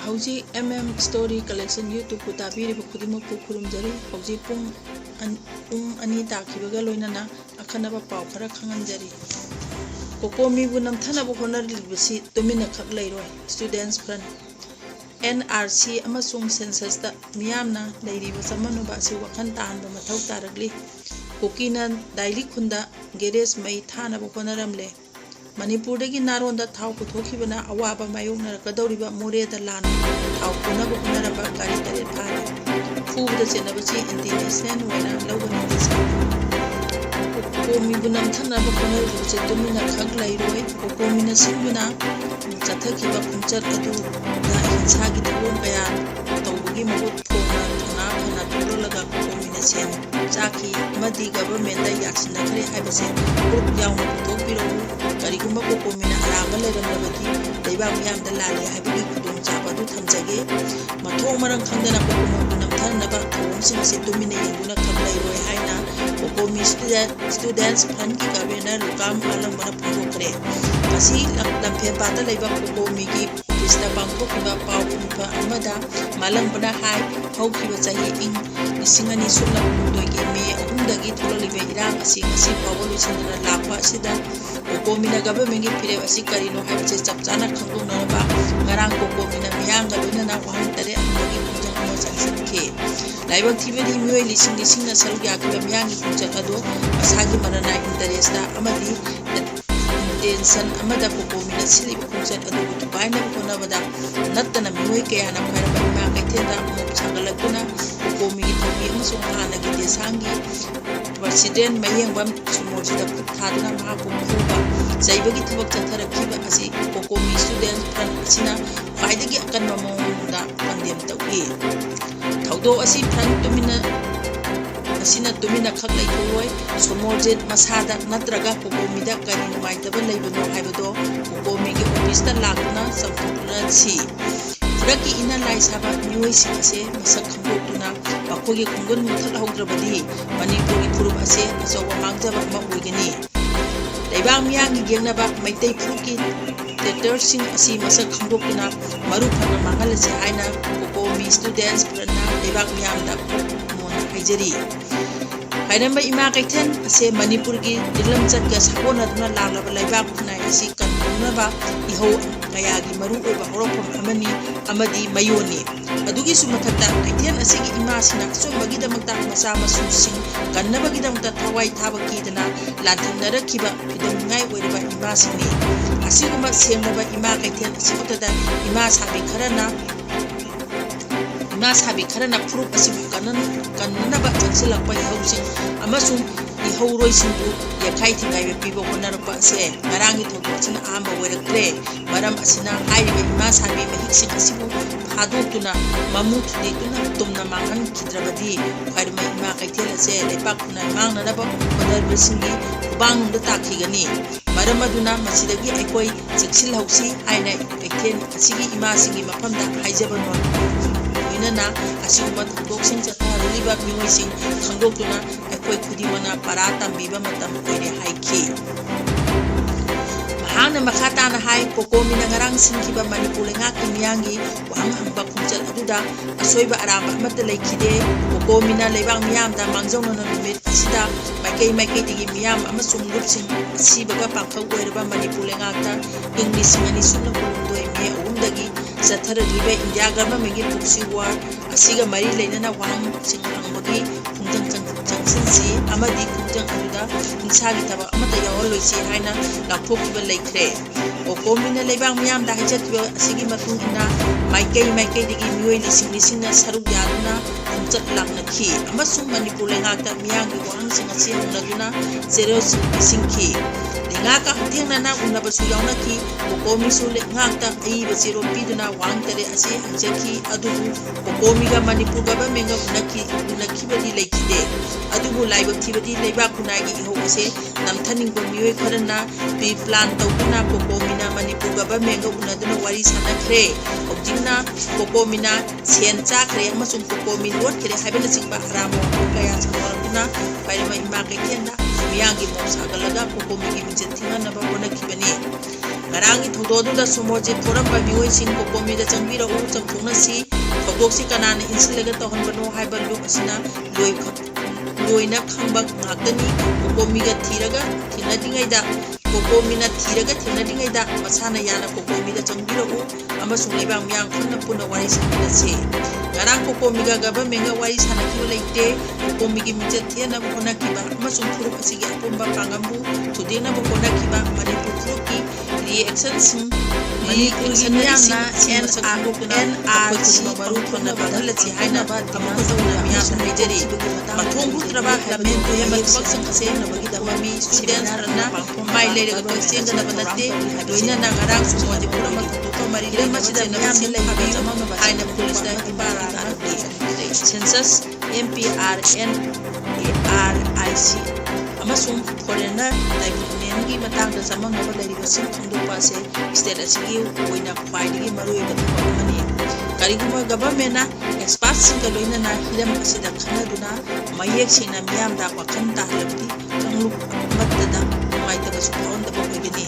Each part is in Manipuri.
Hauji story collection YouTube ku tabiri khudimok ku khurumjari hauji pung ani takibaga loinana akhanaba paw khara khanganjari Cocomi bu namthanaba hotnarklibasi tumina khak leiroi students front NRC amasung census da miyamna leiriba samanuba si wakhan tahanba mathau taragli Kokina daily khunda garage mai thanaba honaramle Manipur dagi naronda thau puthokibana awaba mayokna kadawriba moreda lan thau punaba hunaraba kari tare phara fuda chenabasi international wena lawani desa Cocomi bunam thanaba hunar buche tumina khak leiroi Cocomi na sinbuna chathakiba khumchat adu na insagi thawon kaya tawbugi mahut phona thana phana thurolaga Cocomi na sen chaki madi government da yaksina khare haibase group yaung puthokbiro Karigumba Cocomi na araba leramnabadi leiba miyamda lale haibagi khudong chaba du thamjage mathong marang khangdana Cocomi bu namthanaba thawomsing ase tumina yenguna khak leiroi haina Cocomi students fund ki governor lukam alang bana phongokre asi lamphe pata leiba Cocomi gi office bangkokba pawunpa amada malang bana hai haukiba chahi ing lisingani sumna doigi me ahumdagi thololibe irang asi asi pawolu sindana lakwa sida Cocomi na government gi pire asi karino haibse chapchana khangdona ba ngarang Cocomi na miyanga loina wahang tare amagi kunjang mo sansikhe laibak thibedi mioi lising na saru ya ki miyangi kunjang ado asagi marana interest da amadi tension amada Cocomi na silib kunjang ado tubai na kona bada nattana mioi kaya na khaira ba kaithenda mo chagalakuna Cocomi gi thomi amasung hana gi desangi President Mayengwam Sumorjida Thaduna Mahapuba Zaibagi Thabak Chatharakiba asi Cocomi student front asina Faidagi akan mamongda pandem tawgi Thawdo asi front tumina asina tumina khak leiroi Sumorjid masada natraga Cocomi da kari numaitaba leibano haibado Cocomi gi office da lakuna samthokna si Furaki ina lai saba mioi singase masak khangdokuna Bakogi kungun muthak haudrabadi Manipur gi furup ase achawa mangjaba ma oigani Leibang miyangi gengnaba maitai furuki theater sing asi masak khangdokuna maru phana mangalase haina Cocomi students prana leibang miyamda mona haijari Hainamba ima kaithen ase Manipur gi diglam chatga sakona duna laglaba leibang phunai asi kanunaba iho kaya gi maru oiba horofam amani amadi mayoni adugi sumathakta kaithen asigi ima sina sombagi damakta masa masusing kannabagi damakta thawai thabaki dana lanthanarakiba pidamngai oiriba ima sini asiguma sengnaba ima kaithen asikotada ima sabi kharana furup asibu kannaba chansilakpa hausing amasung ihauroi singbu yakhai thingai be pibo honarpa ase ngarangi thogchina amba oiraktre maram asina haiba ima sabi mahiksing asibu hadotuna mamut dituna tumna mangan khidrabadi khairma ima kaithel ase lepakuna mangnanaba honarbesingi bangda takhigani maram aduna masidagi aikoi cheksil hausi aina kaithen asigi ima singi mafamda haijabano inana asiguma thokdoksing chatharaliba miyoising khangdoktuna aikoi khudimana para tambiba matam oire haiki Mahana makhatana hai Cocomi na ngarang sinkiba Manipur ngaki miyangi wang hangba khumjal aduda asoiba aramba amata leikide Cocomi na leibang miyamda mangjongna na numit asida maikei digi miyam amasung lupsing asibaga pangkhau oiraba Manipur ngakta English ngani sumna kulumdoi me umdagi Zatharaliba India government gi puksi war asiga mari leinana wang singhangmagi khungjang changsinsi amadi khungjang aduda insagi taba amata yawaloisi haina lakthokkiba leikre Cocomi na leibang miyam da hijatkiba asigi matung ina maikei digi mioi lising na saruk yaduna ꯈꯣꯡꯆꯠ ꯂꯥꯛꯅꯈꯤ ꯑꯃꯁꯨꯡ ꯃꯅꯤꯄꯨꯔ ꯂꯩꯉꯥꯛꯇ ꯃꯤꯌꯥꯝꯒꯤ ꯋꯥꯍꯪꯁꯤꯡ ꯑꯁꯤ ꯍꯪꯅꯗꯨꯅ ꯆꯦꯔꯣꯜꯁꯤꯡ ꯄꯤꯁꯤꯟꯈꯤ ꯂꯩꯉꯥꯛꯀ ꯍꯛꯊꯦꯡꯅꯅ ꯎꯅꯕꯁꯨ ꯌꯥꯎꯅꯈꯤ ꯀꯣꯀꯣꯃꯤꯁꯨ ꯂꯩꯉꯥꯛꯇ ꯑꯏꯕ ꯆꯦꯔꯣꯜ ꯄꯤꯗꯨꯅ ꯋꯥꯍꯪ ꯇꯔꯦꯠ ꯑꯁꯤ ꯍꯪꯖꯈꯤ ꯑꯗꯨꯕꯨ ꯀꯣꯀꯣꯃꯤꯒ ꯃꯅꯤꯄꯨꯔ ꯒꯚꯔꯟꯃꯦꯟꯠꯒ ꯎꯅꯈꯤꯕꯗꯤ ꯂꯩꯈꯤꯗꯦ ꯑꯗꯨꯕꯨ ꯂꯥꯏꯕꯛ ꯊꯤꯕꯗꯤ ꯂꯩꯕꯥꯛ ꯈꯨꯟꯅꯥꯏꯒꯤ ꯏꯍꯧ ꯑꯁꯤ ꯅꯝꯊꯅꯤꯡꯕ ꯃꯤꯑꯣꯏ ꯈꯔꯅ ꯄ꯭ꯔꯤ ꯄ꯭ꯂꯥꯟ ꯇꯧꯗꯨꯅ ꯀꯣꯀꯣꯃꯤꯅ ꯃꯅꯤꯄꯨꯔ ꯒꯚꯔꯟꯃꯦꯟꯠꯒ ꯎꯅꯗꯨꯅ ꯋꯥꯔꯤ ꯁꯥꯟꯅꯈ꯭ꯔꯦ ꯍꯧꯖꯤꯛꯅ ꯀꯣꯀꯣꯃꯤꯅ ꯁꯦꯟ ꯆꯥꯈ꯭ꯔꯦ ꯑꯃꯁꯨꯡ ꯀꯣꯀꯣꯃꯤ ꯂꯣꯠꯈ꯭ꯔꯦ ꯍꯥꯏꯕꯅꯆꯤꯡꯕ ꯑꯔꯥꯟꯕ ꯋꯥꯐꯝ ꯀꯌꯥ ꯁꯟꯗꯣꯔꯛꯇꯨꯅ ꯄꯥꯏꯔꯝ ꯏꯃꯥ ꯀꯩꯊꯦꯜꯗ ꯃꯤꯌꯥꯝꯒꯤ ꯃꯣꯞ ꯁꯥꯒꯠꯂꯒ ꯀꯣꯀꯣꯃꯤꯒꯤ ꯃꯤꯡꯆꯠ ꯊꯤꯡꯍꯟꯅꯕ ꯍꯣꯠꯅꯈꯤꯕꯅꯤ ꯉꯔꯥꯡꯒꯤ ꯊꯧꯗꯣꯛ ꯑꯗꯨꯗ ꯁꯣꯃꯣꯔꯖꯤꯠ ꯐꯣꯔꯝꯕ ꯃꯤꯑꯣꯏꯁꯤꯡ ꯀꯣꯀꯣꯃꯤꯗ ꯆꯪꯕꯤꯔꯛꯎ ꯆꯪꯊꯣꯛꯅꯁꯤ ꯊꯧꯗꯣꯛꯁꯤ ꯀꯅꯥꯅ ꯏꯟꯁꯤꯜꯂꯒ ꯇꯧꯍꯟꯕꯅꯣ ꯍꯥꯏꯕ ꯂꯨꯞ ꯑꯁꯤꯅ ꯂꯣꯏꯅ ꯈꯪꯕ ꯉꯥꯛꯇꯅꯤ ꯀꯣꯀꯣꯃꯤꯅ ꯊꯤꯔꯒ ꯊꯦꯡꯅꯗ꯭ꯔꯤꯉꯩꯗ ꯃꯁꯥꯅ ꯌꯥꯅ ꯀꯣꯀꯣꯃꯤꯗ ꯆꯪꯕꯤꯔꯛꯎ ꯑꯃꯁꯨꯡ ꯂꯩꯕꯥꯛ ꯃꯤꯌꯥꯝ ꯈꯪꯅ ꯄꯨꯟꯅ ꯋꯥꯔꯤ ꯁꯥꯃꯤꯟꯅꯁꯤ ꯉꯔꯥꯡ ꯀꯣꯀꯣꯃꯤꯒ ꯒꯚꯔꯟꯃꯦꯟꯠꯒ ꯋꯥꯔꯤ ꯁꯥꯟꯅꯈꯤꯕ ꯂꯩꯇꯦ ꯀꯣꯀꯣꯃꯤꯒꯤ ꯃꯤꯡꯆꯠ ꯊꯤꯍꯟꯅꯕ ꯍꯣꯠꯅꯈꯤꯕ ꯑꯃꯁꯨꯡ ꯐꯨꯔꯨꯞ ꯑꯁꯤꯒꯤ ꯑꯄꯨꯟꯕ ꯄꯥꯡꯒꯜꯕꯨ ꯊꯨꯗꯦꯛꯅꯕ ꯍꯣꯠꯅꯈꯤꯕ ꯃꯅꯤꯄꯨꯔ ꯐꯨꯔꯨꯞꯀꯤ ꯔꯤꯑꯦꯛꯁꯟꯁꯤꯡ ꯃꯅꯤꯄꯨꯔꯒꯤ ꯃꯤꯌꯥꯝꯅ NRC ꯃꯔꯨ ꯊꯣꯟꯅ ꯐꯪꯍꯜꯂꯁꯤ ꯍꯥꯏꯅ ꯑꯃꯨꯛ ꯇꯧꯅ ꯃꯤꯌꯥꯝꯅ ꯍꯥꯏꯖꯔꯤ ꯃꯊꯣꯡ ꯍꯨꯠꯇ꯭ꯔꯕ ꯂꯝꯍꯦꯟ ꯇꯨꯍꯦꯟꯕ ꯊꯕꯛꯁꯤꯡ ꯑꯁꯤ ꯀꯣꯀꯣꯃꯤ ꯁ꯭ꯇꯨꯗꯦꯟꯠ ꯈꯔꯅ ꯃꯥꯏ ꯂꯩꯔꯒ ꯆꯦꯟꯒꯗꯕ ꯅꯠꯇꯦ ꯂꯣꯏꯅꯅ ꯉꯔꯥꯡ ꯁꯣꯃꯣꯔꯖꯤꯠ ꯐꯣꯔꯝꯕ ꯊꯧꯗꯣꯛꯀ ꯃꯔꯤ ꯂꯩꯅꯕ ꯃꯤꯌꯥꯝꯅ ꯊꯥꯕꯤꯌꯨ ꯍꯥꯏꯅ ꯄꯨꯂꯤꯁꯅ ꯏꯄꯥꯔꯥ ꯍꯪꯈꯤ ꯁꯦꯟꯁꯁ MPRNARIC ꯑꯃꯁꯨꯡ ꯐꯣꯔꯦꯅꯔ ꯇ꯭ꯔꯥꯏꯕꯨꯅꯦꯜꯒꯤ ꯃꯇꯥꯡꯗ ꯆꯃꯝꯅꯕ ꯂꯩꯔꯤꯕꯁꯤꯡ ꯈꯪꯗꯣꯛꯄ ꯑꯁꯤ ꯁ꯭ꯇꯦꯠ ꯑꯁꯤꯒꯤ ꯑꯣꯏꯅ ꯈ꯭ꯋꯥꯏꯗꯒꯤ ꯃꯔꯨꯑꯣꯏꯕ ꯊꯕꯛ ꯑꯃꯅꯤ ꯀꯔꯤꯒꯨꯝꯕ ꯒꯚꯔꯟꯃꯦꯟꯠꯅ ꯑꯦꯛꯁꯄꯥꯔꯠꯁꯤꯡꯒ ꯂꯣꯏꯅꯅ ꯍꯤꯔꯝ ꯑꯁꯤꯗ ꯈꯟꯅꯗꯨꯅ ꯃꯌꯦꯛ ꯁꯦꯡꯅ ꯃꯤꯌꯥꯝꯗ ꯋꯥꯈꯜ ꯇꯥꯍꯜꯂꯕꯗꯤ ꯀꯥꯡꯂꯨꯞ ꯑꯃꯠꯇꯗ ꯅꯨꯡꯉꯥꯏꯇꯕꯁꯨ ꯐꯥꯎꯍꯟꯗꯕ ꯑꯣꯏꯒꯅꯤ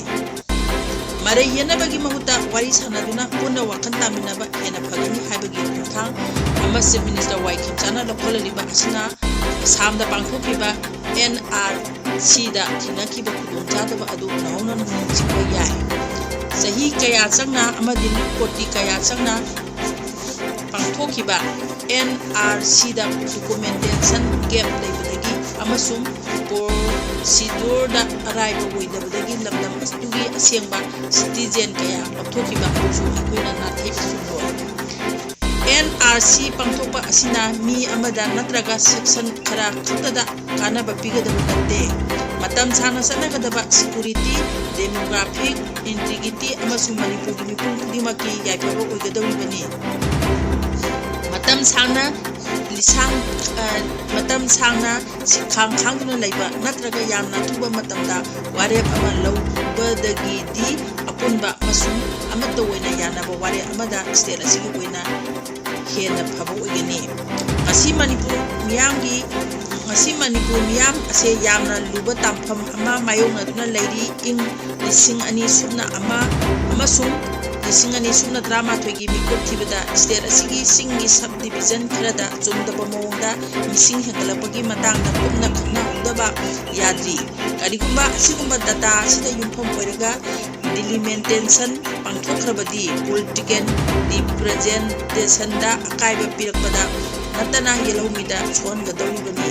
ꯃꯔꯩ ꯌꯦꯠꯅꯕꯒꯤ ꯃꯍꯨꯠꯇ ꯋꯥꯔꯤ ꯁꯥꯟꯅꯗꯨꯅ ꯄꯨꯟꯅ ꯋꯥꯈꯜ ꯇꯥꯃꯤꯟꯅꯕ ꯍꯦꯟꯅ ꯐꯒꯅꯤ ꯍꯥꯏꯕꯒꯤ ꯈꯣꯡꯊꯥꯡ ꯑꯃ ꯆꯤꯐ ꯃꯤꯅꯤꯁꯇꯔ ꯋꯥꯏ ꯈꯦꯝꯆꯥꯟꯅ ꯂꯧꯈꯠꯂꯤꯕ ꯑꯁꯤꯅ ꯑꯁꯥꯝꯗ ꯄꯥꯡꯊꯣꯛꯈꯤꯕ NRCꯗ ꯊꯦꯡꯅꯈꯤꯕ ꯈꯨꯗꯣꯡꯆꯥꯗꯕ ꯑꯗꯨ ꯅꯧꯍꯧꯅꯅ ꯅꯤꯡꯁꯤꯡꯕ ꯌꯥꯏ ꯆꯍꯤ ꯀꯌꯥ ꯆꯪꯅ ꯑꯃꯗꯤ ꯂꯨꯞ ꯀꯣꯇꯤ ꯀꯌꯥ ꯆꯪꯅ ꯄꯥꯡꯊꯣꯛꯈꯤꯕ NRCꯗ ꯗꯣꯀꯨꯃꯦꯟꯇꯦꯁꯟ ꯒꯦꯞ ꯂꯩꯕꯗꯒꯤ ꯑꯃꯁꯨꯡ ꯄ꯭ꯔꯣꯁꯤꯗ꯭ꯌꯨꯔꯗ ꯑꯔꯥꯏꯕ ꯑꯣꯏꯗꯕꯗꯒꯤ ꯂꯝꯗꯝ ꯑꯗꯨꯒꯤ ꯑꯁꯦꯡꯕ ꯁꯤꯇꯤꯖꯦꯟ ꯀꯌꯥ ꯂꯧꯊꯣꯛꯈꯤꯕ ꯑꯗꯨꯁꯨ ꯑꯩꯈꯣꯏꯅ ꯅꯥꯊꯩꯕ ꯆꯨꯝꯂꯣꯏ NRC ꯄꯥꯡꯊꯣꯛꯄ ꯑꯁꯤꯅ ꯃꯤ ꯑꯃꯗ ꯅꯠꯇ꯭ꯔꯒ ꯁꯦꯛꯁꯟ ꯈꯔ ꯈꯛꯇꯗ ꯀꯥꯟꯅꯕ ꯄꯤꯒꯗꯕ ꯅꯠꯇꯦ ꯃꯇꯝ ꯁꯥꯡꯅ ꯆꯠꯅꯒꯗꯕ ꯁꯦꯀꯨꯔꯤꯇꯤ ꯗꯦꯃꯣꯒ꯭ꯔꯥꯐꯤꯛ ꯏꯟꯇꯤꯒ꯭ꯔꯤꯇꯤ ꯑꯃꯁꯨꯡ ꯃꯅꯤꯄꯨꯔꯒꯤ ꯃꯤꯄꯨꯝ ꯈꯨꯗꯤꯡꯃꯛꯀꯤ ꯌꯥꯏꯐꯕ ꯑꯣꯏꯒꯗꯧꯔꯤꯕꯅꯤ ꯃꯇꯝ ꯁꯥꯡꯅ ꯈꯥꯡ ꯈꯥꯡꯗꯨꯅ ꯂꯩꯕ ꯅꯠꯇ꯭ꯔꯒ ꯌꯥꯝꯅ ꯑꯊꯨꯕ ꯃꯇꯝꯗ ꯋꯥꯔꯦꯞ ꯑꯃ ꯂꯧꯕꯗꯒꯤꯗꯤ ꯑꯄꯨꯟꯕ ꯑꯃꯁꯨꯡ ꯑꯃꯠꯇ ꯑꯣꯏꯅ ꯌꯥꯅꯕ ꯋꯥꯔꯦꯞ ꯑꯃꯗ ꯁ꯭ꯇꯦꯠ ꯑꯁꯤꯒꯤ ꯑꯣꯏꯅ ꯍꯦꯟꯅ ꯐꯕ ꯑꯣꯏꯒꯅꯤ ꯉꯁꯤ ꯃꯅꯤꯄꯨꯔ ꯃꯤꯌꯥꯝ ꯑꯁꯦ ꯌꯥꯝꯅ ꯂꯨꯕ ꯇꯥꯡꯐꯝ ꯑꯃ ꯃꯥꯌꯣꯛꯅꯗꯨꯅ ꯂꯩꯔꯤ ꯏꯪ 2001 ꯑꯃꯁꯨꯡ 2019ꯒꯤ ꯃꯤꯀꯣꯛ ꯊꯤꯕꯗ ꯁ꯭ꯇꯦꯠ ꯑꯁꯤꯒꯤ ꯆꯤꯡꯒꯤ ꯁꯕ ꯗꯤꯕꯤꯖꯟ ꯈꯔꯗ ꯆꯨꯝꯗꯕ ꯃꯑꯣꯡꯗ ꯃꯤꯁꯤꯡ ꯍꯦꯟꯒꯠꯂꯛꯄꯒꯤ ꯃꯇꯥꯡꯗ ꯀꯨꯞꯅ ꯈꯪꯅꯍꯧꯗꯕ ꯌꯥꯗ꯭ꯔꯤ ꯀꯔꯤꯒꯨꯝꯕ ꯑꯁꯤꯒꯨꯝꯕ ꯗꯇꯥ ꯑꯁꯤꯗ ꯌꯨꯝꯐꯝ ꯑꯣꯏꯔꯒ ꯗꯤꯂꯤꯃꯤꯇꯦꯁꯟ ꯄꯥꯡꯊꯣꯛꯈ꯭ꯔꯕꯗꯤ ꯄꯣꯂꯤꯇꯤꯀꯦꯜ ꯔꯤꯄ꯭ꯔꯖꯦꯟꯇꯦꯁꯟꯗ ꯑꯀꯥꯏꯕ ꯄꯤꯔꯛꯄꯗ ꯅꯠꯇꯅ ꯌꯦꯜꯍꯧꯃꯤꯗ ꯁꯣꯛꯍꯟꯒꯗꯧꯔꯤꯕꯅꯤ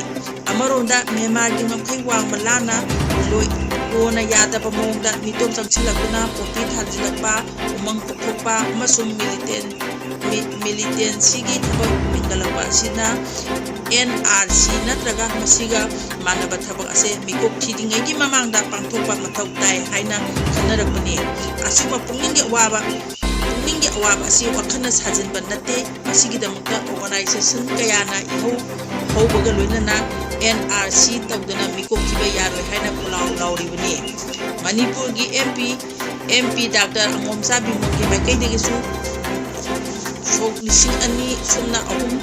ꯑꯃꯔꯣꯝꯗ ꯃ꯭ꯌꯥꯟꯃꯥꯔꯒꯤ ꯉꯝꯈꯩ ꯋꯥꯡꯃ ꯂꯥꯟꯅ ꯂꯣꯅ ꯌꯥꯗꯕ ꯃꯑꯣꯡꯗ ꯃꯤꯇꯣꯞ ꯆꯪꯁꯤꯜꯂꯛꯇꯨꯅ ꯄꯣꯄꯤ ꯊꯥꯖꯤꯜꯂꯛꯄ ꯎꯃꯪ ꯀꯣꯛꯊꯣꯛꯄ ꯑꯃꯁꯨꯡ ꯃꯤꯂꯤꯇꯦꯟꯁꯤꯒꯤ ꯊꯕꯛ ꯍꯦꯟꯒꯠꯂꯛꯄ ꯑꯁꯤꯅ NRC ꯅꯠꯇ꯭ꯔꯒ ꯃꯁꯤꯒ ꯃꯥꯟꯅꯕ ꯊꯕꯛ ꯑꯁꯤ ꯃꯤꯀꯣꯛ ꯊꯤꯗ꯭ꯔꯤꯉꯩꯒꯤ ꯃꯃꯥꯡꯗ ꯄꯥꯡꯊꯣꯛꯄ ꯃꯊꯧ ꯇꯥꯏ ꯍꯥꯏꯅ ꯈꯟꯅꯔꯛꯄꯅꯤ ꯑꯁꯤꯒꯨꯝꯕ ꯄꯨꯛꯅꯤꯡꯒꯤ ꯑꯋꯥꯕ ꯑꯁꯤ ꯋꯥꯈꯜꯅ ꯁꯥꯖꯤꯟꯕ ꯅꯠꯇꯦ ꯃꯁꯤꯒꯤꯗꯃꯛꯇ ꯑꯣꯔꯒꯅꯥꯏꯖꯦꯁꯟ ꯀꯌꯥꯅ ꯏꯍꯧ ꯍꯧꯕꯒ ꯂꯣꯏꯅꯅ NRC ꯇꯧꯗꯅ ꯃꯤꯀꯣꯛ ꯊꯤꯕ ꯌꯥꯔꯣꯏ ꯍꯥꯏꯅ ꯈꯣꯜꯂꯥꯎ ꯂꯥꯎꯔꯤꯕꯅꯤ ꯃꯅꯤꯄꯨꯔꯒꯤ MP ꯗꯥꯛꯇꯔ ꯑꯉꯣꯝꯆꯥ ꯕꯤꯃꯣꯜꯒꯤ ꯃꯥꯏꯀꯩꯗꯒꯤꯁꯨ ꯁꯣꯛ 2003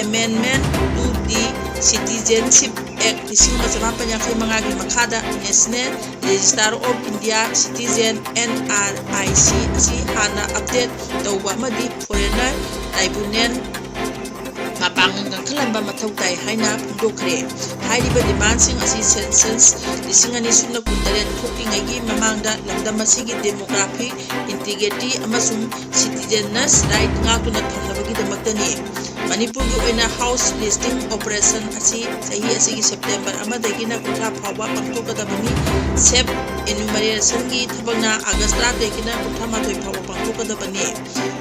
Amendment to the Citizenship Act 1985ꯒꯤ ꯃꯈꯥꯗ national register of India citizen NRIC ꯑꯁꯤ ꯍꯥꯟꯅ ꯑꯞꯗꯦꯠ ꯇꯧꯕ ꯑꯃꯗꯤ ꯐꯣꯔꯦꯅꯔ ꯇ꯭ꯔꯥꯏꯕꯨꯅꯦꯜ ꯃꯄꯥꯡꯒꯜ ꯀꯟꯈꯠꯍꯟꯕ ꯃꯊꯧ ꯇꯥꯏ ꯍꯥꯏꯅ ꯐꯣꯡꯗꯣꯛꯈ꯭ꯔꯦ ꯍꯥꯏꯔꯤꯕ ꯗꯤꯃꯥꯟꯁꯤꯡ ꯑꯁꯤ ꯁꯦꯟꯁꯁ 2018 ꯊꯣꯛꯇ꯭ꯔꯤꯉꯩꯒꯤ ꯃꯃꯥꯡꯗ ꯂꯝꯗꯝ ꯑꯁꯤꯒꯤ ꯗꯦꯃꯣꯒ꯭ꯔꯥꯐꯤꯛ ꯏꯟꯇꯤꯒ꯭ꯔꯤꯇꯤ ꯑꯃꯁꯨꯡ ꯁꯤꯇꯤꯖꯦꯅꯁ ꯔꯥꯏꯠ ꯉꯥꯛꯇꯨꯅ ꯊꯝꯅꯕꯒꯤꯗꯃꯛꯇꯅꯤ Manipur gu oina house listing operation asi sahi asigi September amadagina kutha phawba pangthokadabani sep enumeration gi thabangna August 10 kutha mathoi phawba pangthokadabani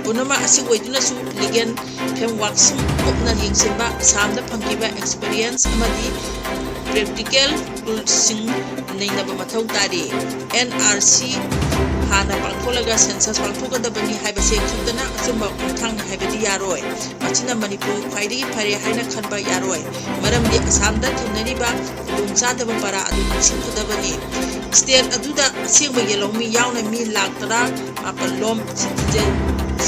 punama asi oiduna su legal framework sing kopna yengsimba samda phangkiba experience amadi practical tools sing neinaba mathau tari NRC hana pangtholaga census pangthokadabani haibase khutana achumba khongthangni haibadi yaroi machina Manipur khairi phare haina khanba yaroi maramdi asamda thunariba khudungchadaba para adu singkadabani state aduda singba yelomi yauna mi lakh tara mapalom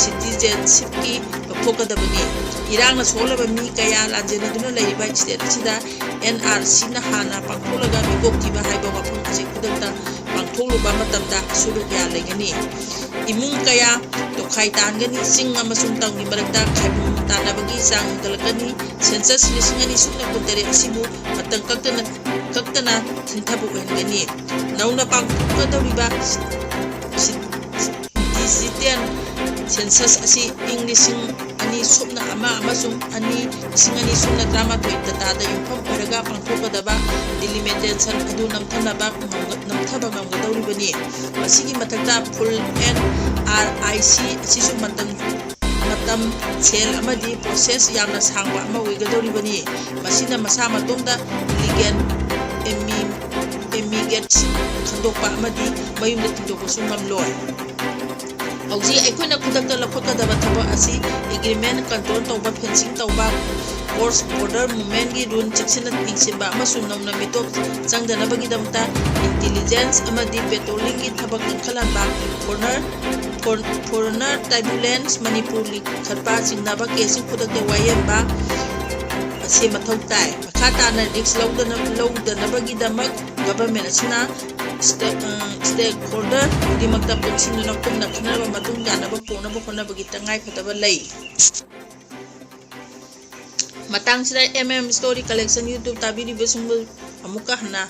citizenship ki phokadabani irangna solaba mi kaya lanjenaduna leiba state asida NRC na hana pangtholaga mikok thiba haiba wafam ase kudakta pangtholuba matamda sulu kya legani imung kaya dokhai tangani sing amasung tangni marakta khaibum tanabagi sang galakani census lisingani sukna kundare asibu matang kaktana thinthabu wengani nauna pangthokadoriba digital census asi English ani subna ama amasung ani singani sumna drama to data da yumpham oraga pangthokadaba delimitation adu namthanaba ngamgadoribani masigi mathakta full NRIC asisu matam sel amadi process yamna sangba ama oigadoribani masina masa matongda legal immigration khandokpa amadi mayumda tindokpa sumamloi Auji aikuna kudakta laphokadaba thaba asi agreement control tawba fencing tawba cross border movement gi rule chiksina tingsimba amasung nauna mitok changdanabagi damta intelligence amadi patrolling gi thabak ingkhalanba foreigner turbulence Manipur li khatpa jingnaba kesing kudakta wayemba asi mathau tai makhata na risk lawdanabagi damak government asina stakeholder dimakta punsinuna kumna khanaba matung yanaba ponaba khonabagi tangai phataba lei matang sida story collection YouTube tabiri besungul amuka hana